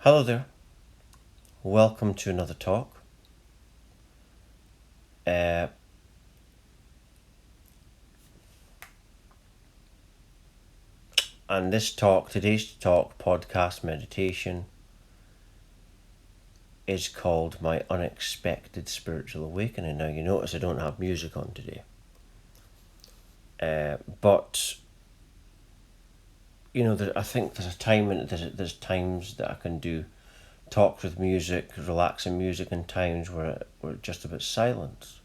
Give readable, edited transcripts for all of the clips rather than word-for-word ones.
Hello there. Welcome to another talk. Uh, and today's talk, podcast meditation, is called My Unexpected Spiritual Awakening. Now, you notice I don't have music on today. But, I think there's a time and there's times that I can do talks with music, relaxing music, and times where we're just about silence.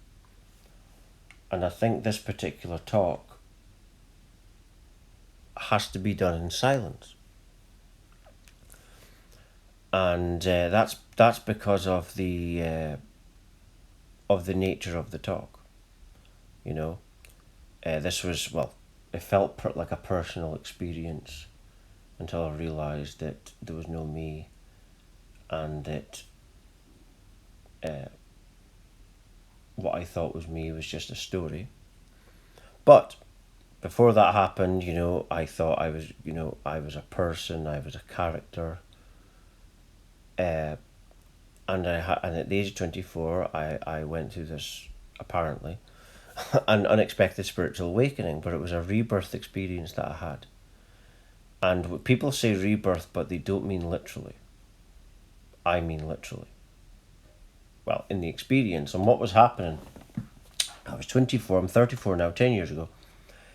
And I think this particular talk has to be done in silence. And that's because of the nature of the talk. This was, it felt like a personal experience until I realised that there was no me, and that what I thought was me was just a story. But before that happened, I thought I was a person, I was a character. And at the age of 24, I went through this, apparently, an unexpected spiritual awakening, but it was a rebirth experience that I had. And people say rebirth, but they don't mean literally. I mean literally. Well, in the experience, and what was happening, I was 24, I'm 34 now, 10 years ago.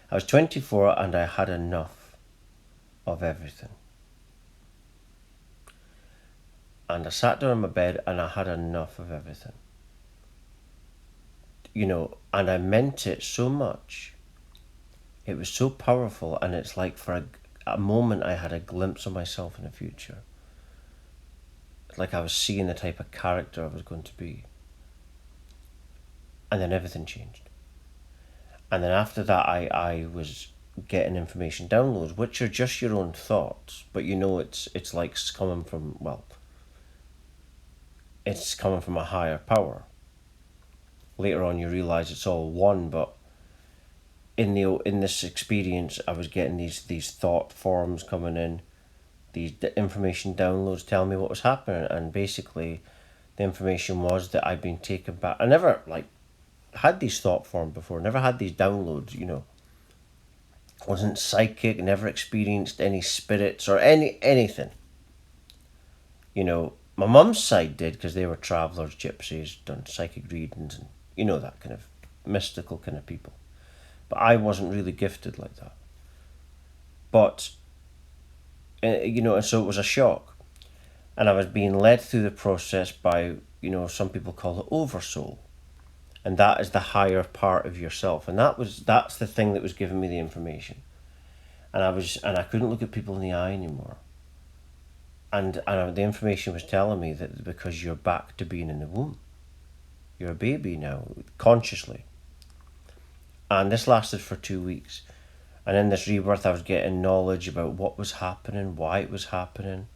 I was 24 and I had enough of everything. And I sat down on my bed and I had enough of everything. And I meant it so much. It was so powerful, and it's like for a moment I had a glimpse of myself in the future. Like I was seeing the type of character I was going to be. And then everything changed. And then after that I was getting information downloads, which are just your own thoughts, but it's like coming from, it's coming from a higher power. Later on you realise it's all one, but in this experience I was getting these thought forms coming in, these information downloads telling me what was happening, and basically the information was that I'd been taken back. I never had these thought forms before, never had these downloads, wasn't psychic, never experienced any spirits or anything. My mum's side did, because they were travellers, gypsies, done psychic readings, and that kind of mystical kind of people. But I wasn't really gifted like that. But, and so it was a shock. And I was being led through the process by, some people call it oversoul. And that is the higher part of yourself. And that's the thing that was giving me the information. And I couldn't look at people in the eye anymore. And the information was telling me that because you're back to being in the womb. You're a baby now, consciously. And this lasted for 2 weeks. And in this rebirth I was getting knowledge about what was happening, why it was happening.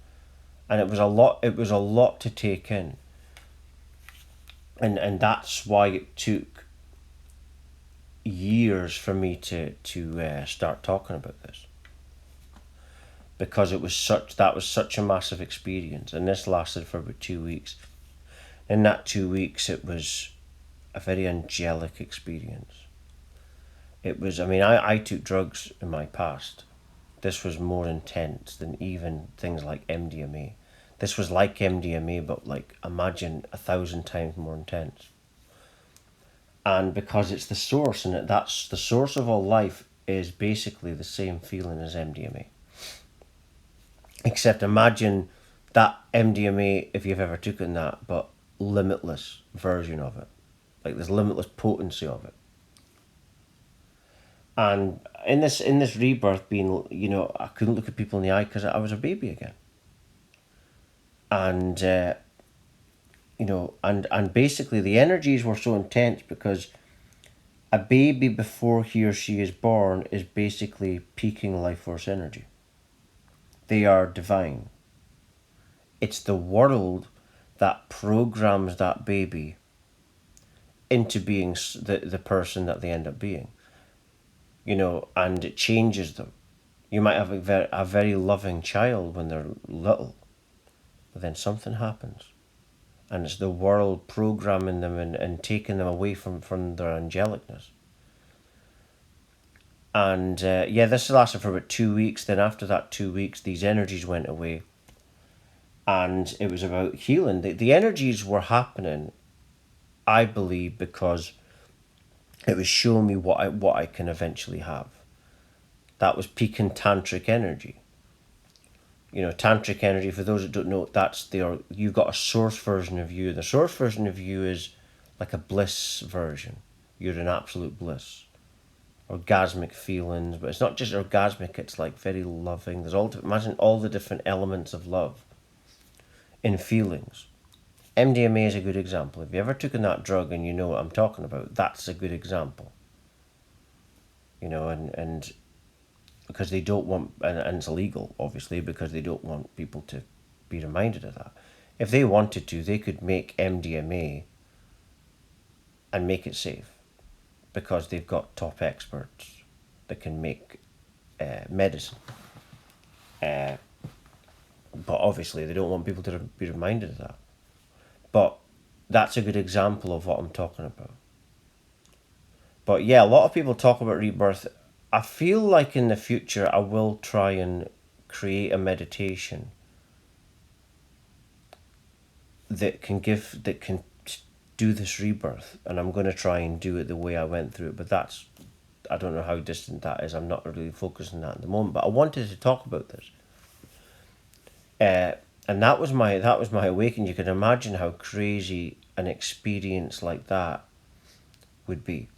And it was a lot to take in. And that's why it took years for me to start talking about this. Because that was such a massive experience, and this lasted for about 2 weeks. In that 2 weeks it was a very angelic experience. It was, I took drugs in my past. This was more intense than even things like MDMA. This was like MDMA, but imagine 1,000 times more intense. And because it's the source, and that's the source of all life, is basically the same feeling as MDMA. Except imagine that MDMA, if you've ever taken that, but limitless version of it. Like there's limitless potency of it. And in this rebirth, being, I couldn't look at people in the eye because I was a baby again. And and basically the energies were so intense because a baby, before he or she is born, is basically peaking life force energy. They are divine. It's the world that programs that baby into being the person that they end up being. And it changes them. You might have a very loving child when they're little, But then something happens. And it's the world programming them and taking them away from their angelicness. And this lasted for about 2 weeks. Then after that 2 weeks, these energies went away. And it was about healing. The energies were happening, I believe, because it was showing me what I can eventually have. That was peak in tantric energy. Tantric energy, for those that don't know, you've got a source version of you. The source version of you is like a bliss version. You're in absolute bliss. Orgasmic feelings, but it's not just orgasmic, it's like very loving. Imagine all the different elements of love in feelings. MDMA is a good example. If you ever taken that drug and you know what I'm talking about, that's a good example. And because they don't want, and it's illegal, obviously, because they don't want people to be reminded of that. If they wanted to, they could make MDMA and make it safe, because they've got top experts that can make medicine. But obviously, they don't want people to be reminded of that. But that's a good example of what I'm talking about. But yeah, a lot of people talk about rebirth. I feel like in the future I will try and create a meditation that can do this rebirth, and I'm going to try and do it the way I went through it. But I don't know how distant that is. I'm not really focusing on that at the moment. But I wanted to talk about this. And that was my awakening. You can imagine how crazy an experience like that would be.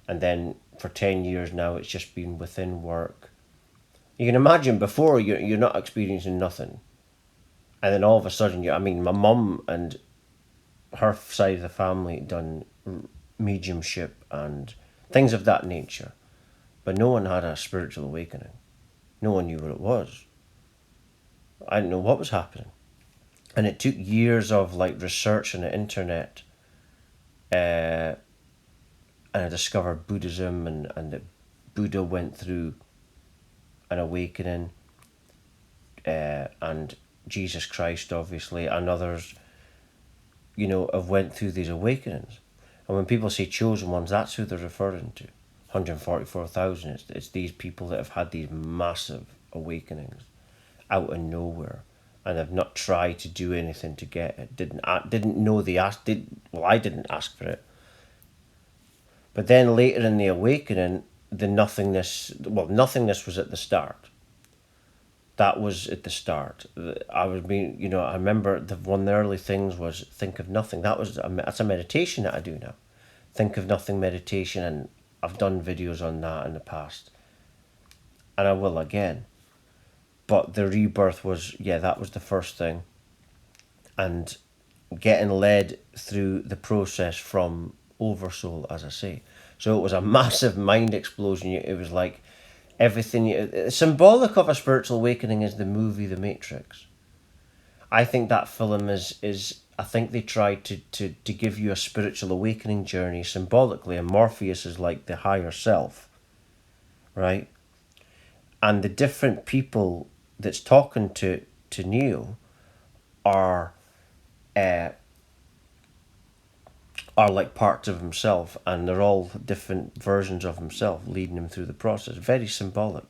And then for 10 years now, it's just been within work. You can imagine before you're not experiencing nothing. And then all of a sudden, my mum and her side of the family done mediumship and things of that nature. But no one had a spiritual awakening. No one knew what it was. I didn't know what was happening. And it took years of research on the internet. And I discovered Buddhism and that Buddha went through an awakening. And Jesus Christ, obviously, and others, have went through these awakenings. And when people say chosen ones, that's who they're referring to. 144,000. It's these people that have had these massive awakenings out of nowhere, and have not tried to do anything to get it. Didn't know they asked. I didn't ask for it. But then later in the awakening, nothingness was at the start. That was at the start. I remember one of the early things was think of nothing. That's a meditation that I do now. Think of nothing meditation, and I've done videos on that in the past. And I will again. But the rebirth was, that was the first thing. And getting led through the process from Oversoul, as I say. So it was a massive mind explosion. It was like everything. Symbolic of a spiritual awakening is the movie The Matrix. I think that film is I think they tried to give you a spiritual awakening journey symbolically, and Morpheus is like the higher self, right? And the different people that's talking to Neo are like parts of himself, and they're all different versions of himself leading him through the process. Very symbolic.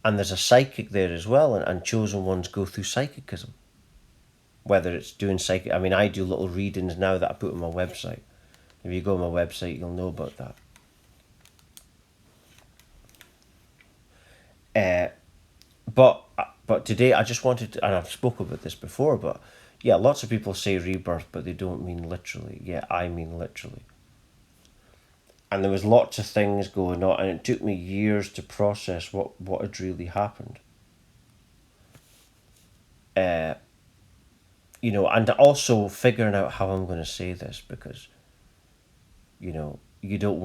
And there's a psychic there as well, and chosen ones go through psychicism. Whether it's doing psychic, I do little readings now that I put on my website. If you go on my website, you'll know about that. But today I just wanted to, and I've spoken about this before, but yeah, lots of people say rebirth, but they don't mean literally. Yeah, I mean literally. And there was lots of things going on, and it took me years to process what had really happened. And also figuring out how I'm going to say this, because, you don't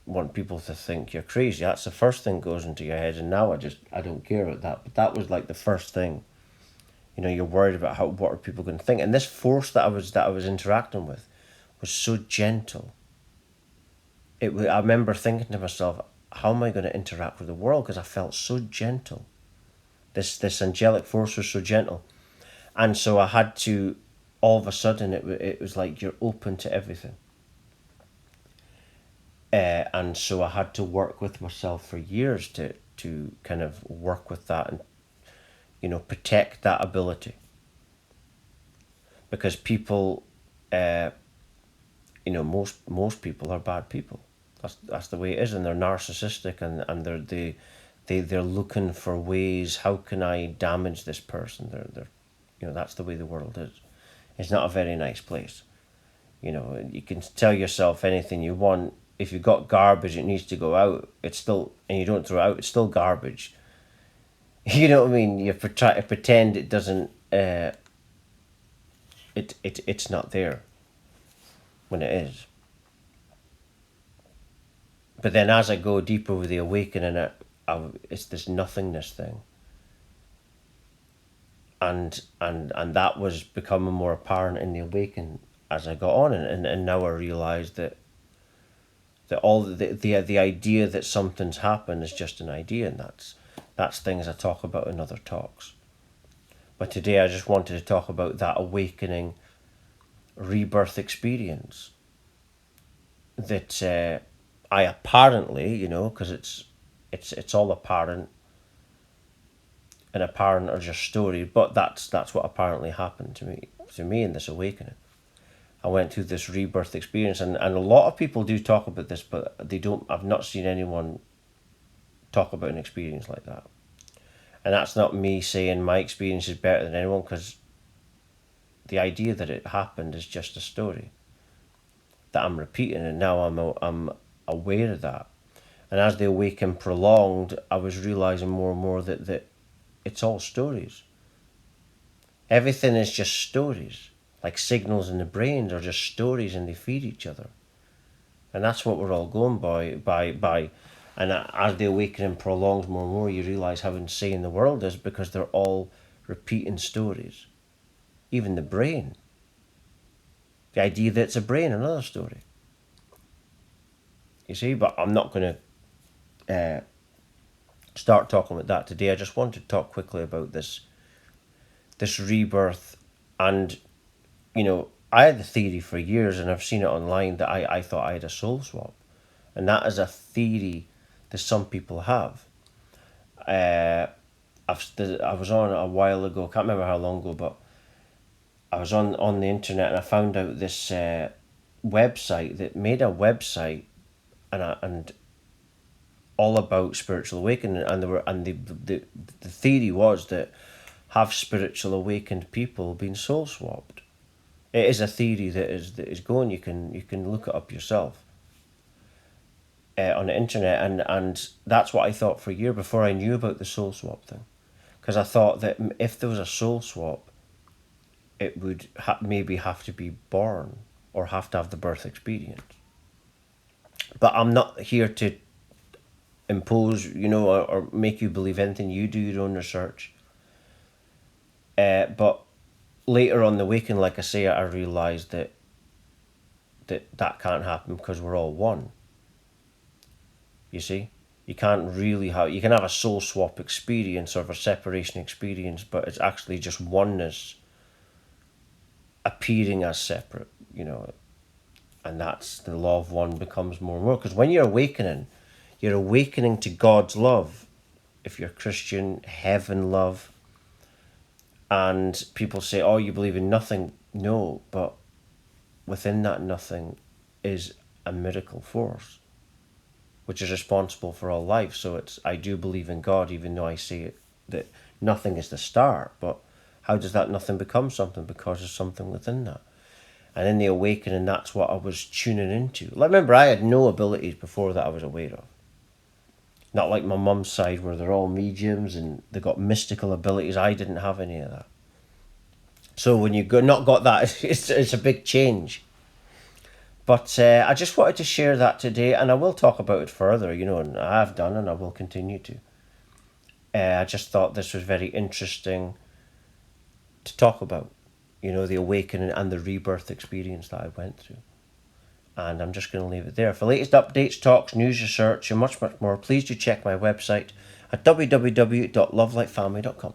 want people to think you're crazy. That's the first thing goes into your head, and now I don't care about that. But that was like the first thing. You're worried about what are people going to think, and this force that I was interacting with was so gentle. I remember thinking to myself, how am I going to interact with the world? Because I felt so gentle. This angelic force was so gentle, And so I had to, all of a sudden, it was like you're open to everything. And so I had to work with myself for years to kind of work with that and, protect that ability. Because people, most people are bad people. That's the way it is, and they're narcissistic, and they're looking for ways. How can I damage this person? That's the way the world is. It's not a very nice place. You can tell yourself anything you want. If you've got garbage, it needs to go out. It's still, and you don't throw it out. It's still garbage. You know what I mean? You try to pretend it doesn't. It's not there when it is. But then as I go deeper with the awakening, it's this nothingness thing. And that was becoming more apparent in the awakening as I got on, and now I realise that all the idea that something's happened is just an idea, and that's things I talk about in other talks. But today I just wanted to talk about that awakening rebirth experience that I apparently, because it's all apparent, and apparent are just stories, but that's what apparently happened to me in this awakening. I went through this rebirth experience, and a lot of people do talk about this, but they don't. I've not seen anyone talk about an experience like that. And that's not me saying my experience is better than anyone, because the idea that it happened is just a story that I'm repeating, and now I'm aware of that. And as the awakening prolonged, I was realizing more and more that it's all stories. Everything is just stories. Like signals in the brain are just stories, and they feed each other. And that's what we're all going by. And as the awakening prolongs more and more, you realise how insane the world is, because they're all repeating stories. Even the brain. The idea that it's a brain, another story. You see, but I'm not going to start talking about that today. I just want to talk quickly about this rebirth. And, I had the theory for years, and I've seen it online, that I thought I had a soul swap. And that is a theory that some people have. I was on a while ago, can't remember how long ago, but I was on the internet, and I found out this website that made a website and all about spiritual awakening, and the theory was that have spiritual awakened people been soul swapped. It is a theory that is going. You can look it up yourself on the internet, and that's what I thought for a year before I knew about the soul swap thing, because I thought that if there was a soul swap, it would maybe have to be born or have to have the birth experience. But I'm not here to impose, or make you believe anything. You do your own research. But later on the awakening, like I say, I realised that can't happen, because we're all one. You see? You can't really you can have a soul swap experience or a separation experience, but it's actually just oneness appearing as separate, and that's the law of one becomes more and more. Because when you're awakening to God's love. If you're Christian, heaven love. And people say, oh, you believe in nothing. No, but within that nothing is a miracle force, which is responsible for all life. So I do believe in God, even though I say it, that nothing is the start. But how does that nothing become something? Because there's something within that. And in the awakening, that's what I was tuning into. Like, remember, I had no abilities before that I was aware of. Not like my mum's side, where they're all mediums and they got mystical abilities. I didn't have any of that. So when you not got that, it's a big change. But I just wanted to share that today, and I will talk about it further, and I have done, and I will continue to. I just thought this was very interesting to talk about, the awakening and the rebirth experience that I went through. And I'm just going to leave it there. For latest updates, talks, news, research, and much, much more, please do check my website at www.lovelightfamily.com.